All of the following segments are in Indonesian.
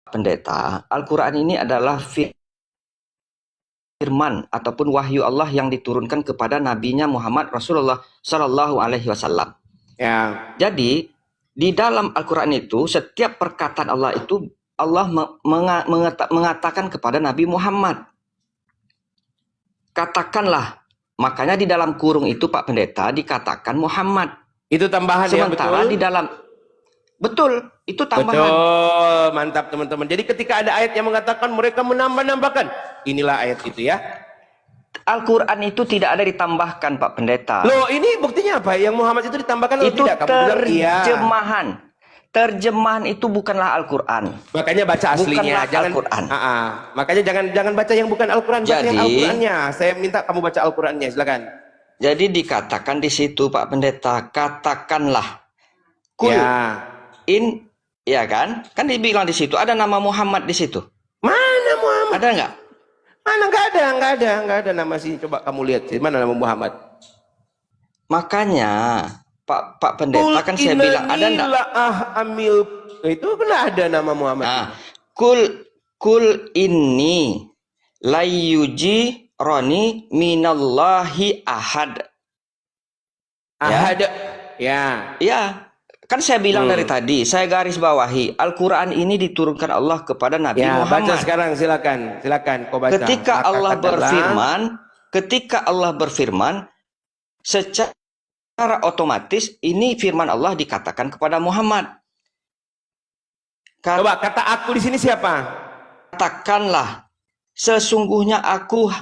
Pendeta, Al-Quran ini adalah firman ataupun wahyu Allah yang diturunkan kepada nabinya Muhammad Rasulullah Shallallahu Alaihi Wasallam. Ya. Jadi di dalam Al-Quran itu setiap perkataan Allah itu Allah mengatakan kepada Nabi Muhammad. Katakanlah, makanya di dalam kurung itu Pak Pendeta dikatakan Muhammad. Itu tambahan. Sementara ya, betul? di dalam betul itu tambahan. Betul, mantap teman-teman. Jadi ketika ada ayat yang mengatakan mereka menambah-nambahkan, inilah ayat itu ya. Al-Quran itu tidak ada ditambahkan Pak Pendeta. Loh, ini buktinya apa? Yang Muhammad itu ditambahkan atau Itu tidak? Kamu bilang iya. Terjemahan itu bukanlah Al-Quran. Makanya baca aslinya, jangan Al-Quran. Makanya jangan baca yang bukan Al-Quran, baca yang Al-Qurannya. Saya minta kamu baca Al-Qurannya, silakan. Jadi dikatakan di situ Pak Pendeta, katakanlah. Kul in, ya kan? Kan dibilang di situ ada nama Muhammad di situ. Mana Muhammad? Ada nggak? Mana nggak ada nama sih. Coba kamu lihat sih, mana nama Muhammad? Makanya Pak Pendeta kan saya bilang ada enggak? Amil itu kan ada nama Muhammad. Nah, kul ini layuji roni minallahi ahad. Ahad. Ya. Ya. Kan saya bilang dari tadi, saya garis bawahi, Al-Quran ini diturunkan Allah kepada Nabi Muhammad. Baca sekarang, silakan kau baca. Ketika Allah berfirman, secara otomatis ini firman Allah dikatakan kepada Muhammad. Coba kata aku di sini siapa? Katakanlah, sesungguhnya aku.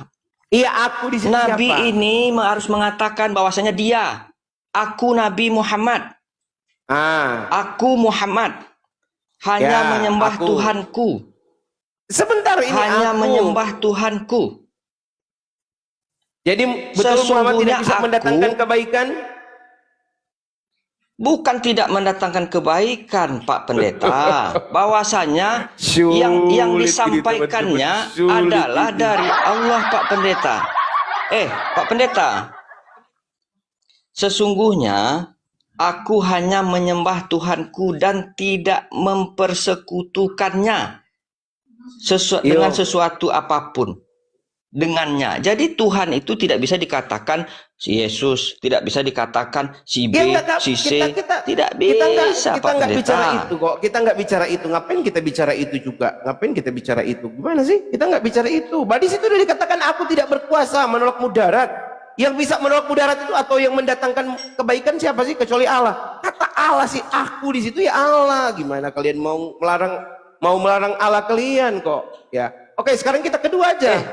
Iya, aku di sini Nabi siapa? ini harus mengatakan bahwasanya dia, aku Nabi Muhammad. Aku Muhammad hanya menyembah Tuhanku. Sebentar, ini hanya menyembah Tuhanku. Jadi betul Muhammad tidak bisa mendatangkan kebaikan? Bukan tidak mendatangkan kebaikan, Pak Pendeta. Bahwasanya yang disampaikannya adalah dari Allah, Pak Pendeta. Pak Pendeta, sesungguhnya aku hanya menyembah Tuhanku dan tidak mempersekutukannya dengan sesuatu apapun dengannya. Jadi Tuhan itu tidak bisa dikatakan si Yesus, tidak bisa dikatakan si B, si C, tidak bisa. Kita nggak bicara itu kok. Kita nggak bicara itu. Ngapain kita bicara itu juga? Ngapain kita bicara itu? Gimana sih? Kita nggak bicara itu. Di situ udah dikatakan aku tidak berkuasa menolak mudarat. Yang bisa menolak mudarat itu atau yang mendatangkan kebaikan siapa sih kecuali Allah? Kata Allah sih, aku di situ ya Allah. Gimana kalian mau melarang Allah kalian kok? Ya. Oke, sekarang kita kedua aja.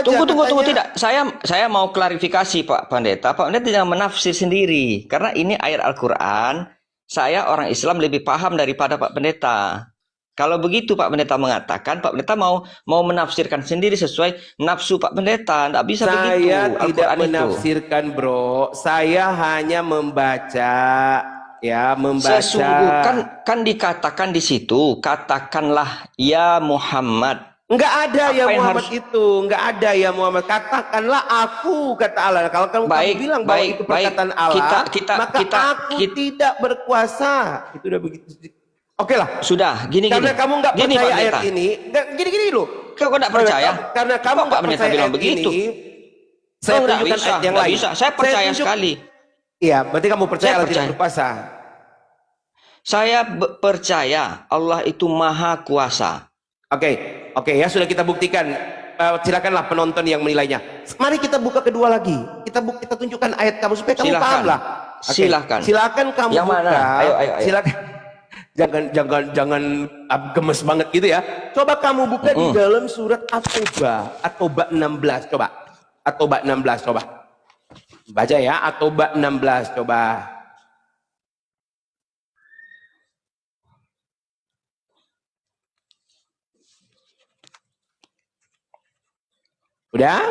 Tunggu tidak. Saya mau klarifikasi Pak Pendeta. Pak Pendeta jangan menafsir sendiri karena ini ayat Al-Qur'an. Saya orang Islam lebih paham daripada Pak Pendeta. Kalau begitu Pak Pendeta mengatakan, Pak Pendeta mau menafsirkan sendiri sesuai nafsu Pak Pendeta. Tidak bisa begitu. Saya tidak menafsirkan, bro. Saya hanya membaca. Kan dikatakan di situ, katakanlah ya Muhammad. Enggak ada ya Muhammad itu, enggak ada ya Muhammad. Katakanlah aku, kata Allah. Kalau kamu bilang bahwa itu perkataan Allah, maka aku tidak berkuasa. Itu udah begitu. Oke lah. Sudah, gini. Karena kamu nggak percaya ayat ini, gini loh. Kau nggak percaya? Karena kamu nggak percaya ayat begitu. Ini, saya tunjukkan ayat yang lain. Saya percaya sekali. Iya, berarti kamu percaya Allah tidak berkuasa. Saya percaya Allah itu maha kuasa. Oke ya, sudah kita buktikan. Silakanlah penonton yang menilainya. Mari kita buka kedua lagi. Kita tunjukkan ayat kamu supaya kamu paham lah. Silakan kamu yang buka. Mana? Ayo. Silakan. Jangan gemes banget gitu ya. Coba kamu buka di dalam surat At-Taubah 16 coba. At-Taubah 16 coba. Baca ya, At-Taubah 16 coba. Udah?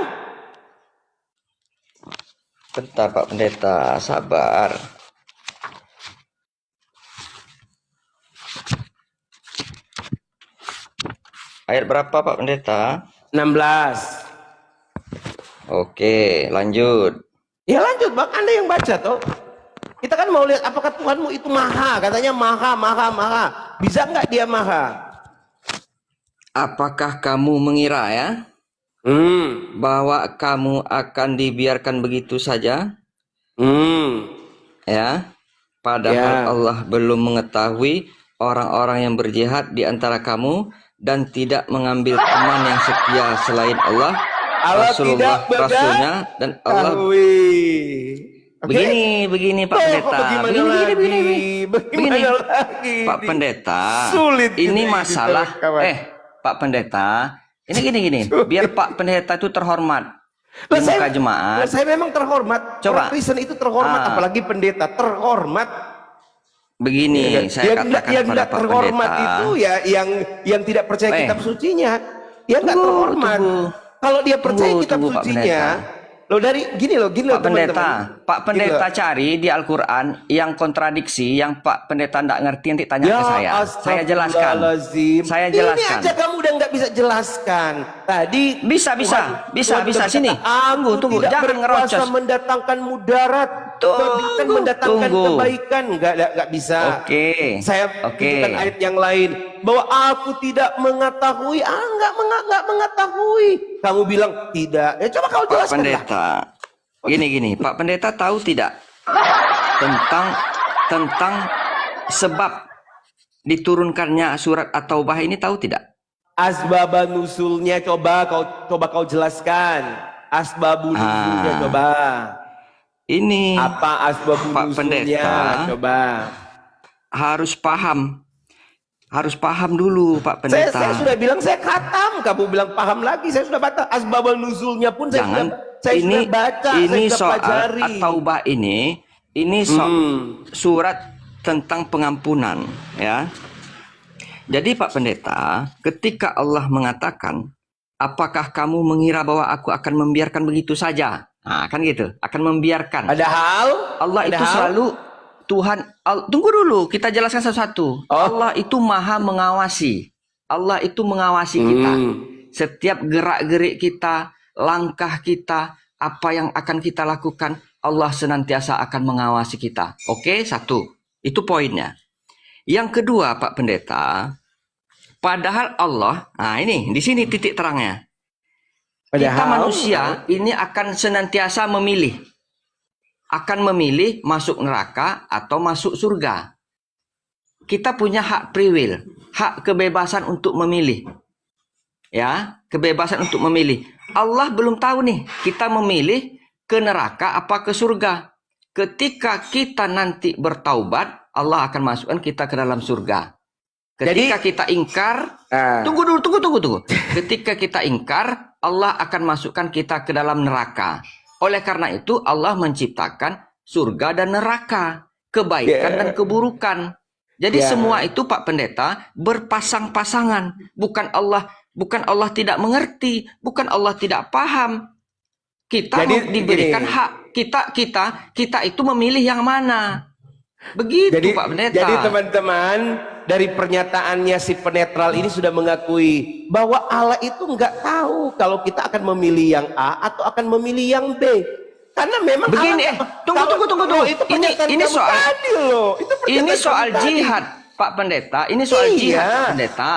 Bentar Pak Pendeta, sabar. Ayat berapa Pak Pendeta? 16. Oke, lanjut. Ya lanjut, Bang. Anda yang baca toh. Kita kan mau lihat apakah Tuhanmu itu maha. Katanya maha. Bisa nggak dia maha? Apakah kamu mengira ya bahwa kamu akan dibiarkan begitu saja? Ya, padahal Ya. Allah belum mengetahui orang-orang yang berjihad di antara kamu dan tidak mengambil teman yang setia selain Allah, Allah Rasulullah, tidak Rasulnya, dan Allah. Begini Pak Pendeta. Begini, Pak Pendeta. Sulit ini gitu, masalah. kawan. Pak Pendeta. Ini gini. Biar Pak Pendeta itu terhormat di muka jemaat. Saya memang terhormat. Coba. Orang Kristen itu terhormat, apalagi pendeta terhormat. Begini, saya katakan yang pada tidak Pak terhormat Pendeta. itu ya yang tidak percaya kitab sucinya. Dia nggak terhormat. Kalau dia percaya kitab Pak sucinya, loh gini loh Pak Pendeta, teman-teman. Pak Pendeta cari di Al-Quran yang kontradiksi, yang Pak Pendeta tidak ngerti, nanti tanya ke saya. Saya jelaskan. Saya jelaskan. Ini aja kamu udah nggak bisa jelaskan. Tadi bisa. Sini. Tunggu. Jangan ngerocos. Mendatangkan mudarat, bukan mendatangkan kebaikan. Nggak bisa. Oke. Saya tunjukkan ayat yang lain bahwa aku tidak mengetahui. Nggak mengetahui. Kamu bilang tidak. Ya coba kau jelaskan. Pak Pendeta. Gini, Pak Pendeta tahu tidak tentang sebab diturunkannya surat At-Taubah ini, tahu tidak? Asbab nusulnya coba kau jelaskan. Asbab nusulnya coba. Ini apa asbab Pak nusulnya? Pendeta Coba. Harus paham dulu Pak Pendeta. Saya sudah bilang saya khatam, kamu bilang paham lagi. Saya sudah baca asbab nusulnya pun saya sudah baca. Ini saya soal pelajari. At-Taubah ini surat tentang pengampunan ya. Jadi Pak Pendeta, ketika Allah mengatakan, apakah kamu mengira bahwa aku akan membiarkan begitu saja? Nah, kan gitu, akan membiarkan. Padahal Allah itu selalu Tuhan. Tunggu dulu, kita jelaskan satu-satu. Allah itu maha mengawasi. Allah itu mengawasi kita. Setiap gerak-gerik kita, langkah kita, apa yang akan kita lakukan, Allah senantiasa akan mengawasi kita. Oke, satu. Itu poinnya. Yang kedua, Pak Pendeta, padahal Allah, nah ini, di sini titik terangnya. Kita manusia ini akan senantiasa memilih. Akan memilih masuk neraka atau masuk surga. Kita punya hak free will, hak kebebasan untuk memilih. Ya, kebebasan untuk memilih. Allah belum tahu nih, kita memilih ke neraka apa ke surga. Ketika kita nanti bertaubat, Allah akan masukkan kita ke dalam surga. Ketika kita ingkar, tunggu. Ketika kita ingkar, Allah akan masukkan kita ke dalam neraka. Oleh karena itu Allah menciptakan surga dan neraka, kebaikan dan keburukan. Jadi semua itu Pak Pendeta berpasang-pasangan. Bukan Allah tidak mengerti, bukan Allah tidak paham. Kita diberikan hak. Kita itu memilih yang mana. Begitu Pak Pendeta. Jadi teman-teman, dari pernyataannya si penetral ini sudah mengakui bahwa Allah itu nggak tahu kalau kita akan memilih yang A atau akan memilih yang B. Karena memang begini, tunggu. Ini soal jihad, Pak Pendeta. Ini soal jihad, Pak Pendeta.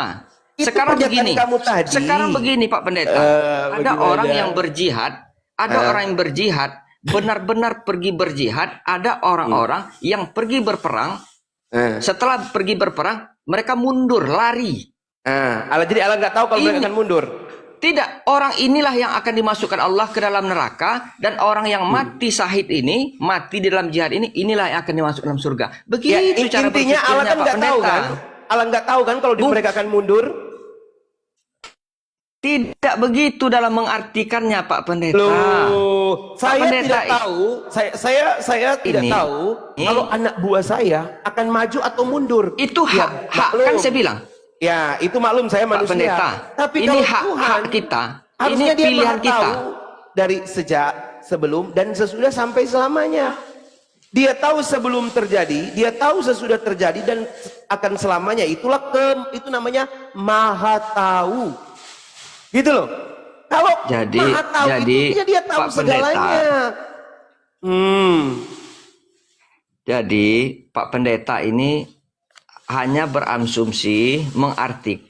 Sekarang begini, Pak Pendeta. Ada orang yang berjihad, benar-benar pergi berjihad. Ada orang-orang yang pergi berperang. Setelah pergi berperang, mereka mundur, lari. Jadi Allah nggak tahu kalau mereka akan mundur. Tidak, orang inilah yang akan dimasukkan Allah ke dalam neraka, dan orang yang mati syahid ini, mati di dalam jihad ini, inilah yang akan dimasukkan dalam surga. Begitu cara intinya Allah kan nggak tahu kan? Allah nggak tahu kan kalau mereka akan mundur. Tidak begitu dalam mengartikannya, Pak Pendeta. Saya tidak tahu. Saya tidak tahu kalau anak buah saya akan maju atau mundur. Itu hak kan saya bilang. Ya, itu maklum, saya manusia. Pak Pendeta, tapi ini kalau hak kita. Ini dia pilihan kita. Tahu dari sejak, sebelum, dan sesudah sampai selamanya. Dia tahu sebelum terjadi, dia tahu sesudah terjadi, dan akan selamanya. Itulah itu namanya maha tahu. Gitu loh. Kalau maha tahu itu dia tahu Pak segalanya. Jadi Pak Pendeta ini hanya berasumsi, mengartikan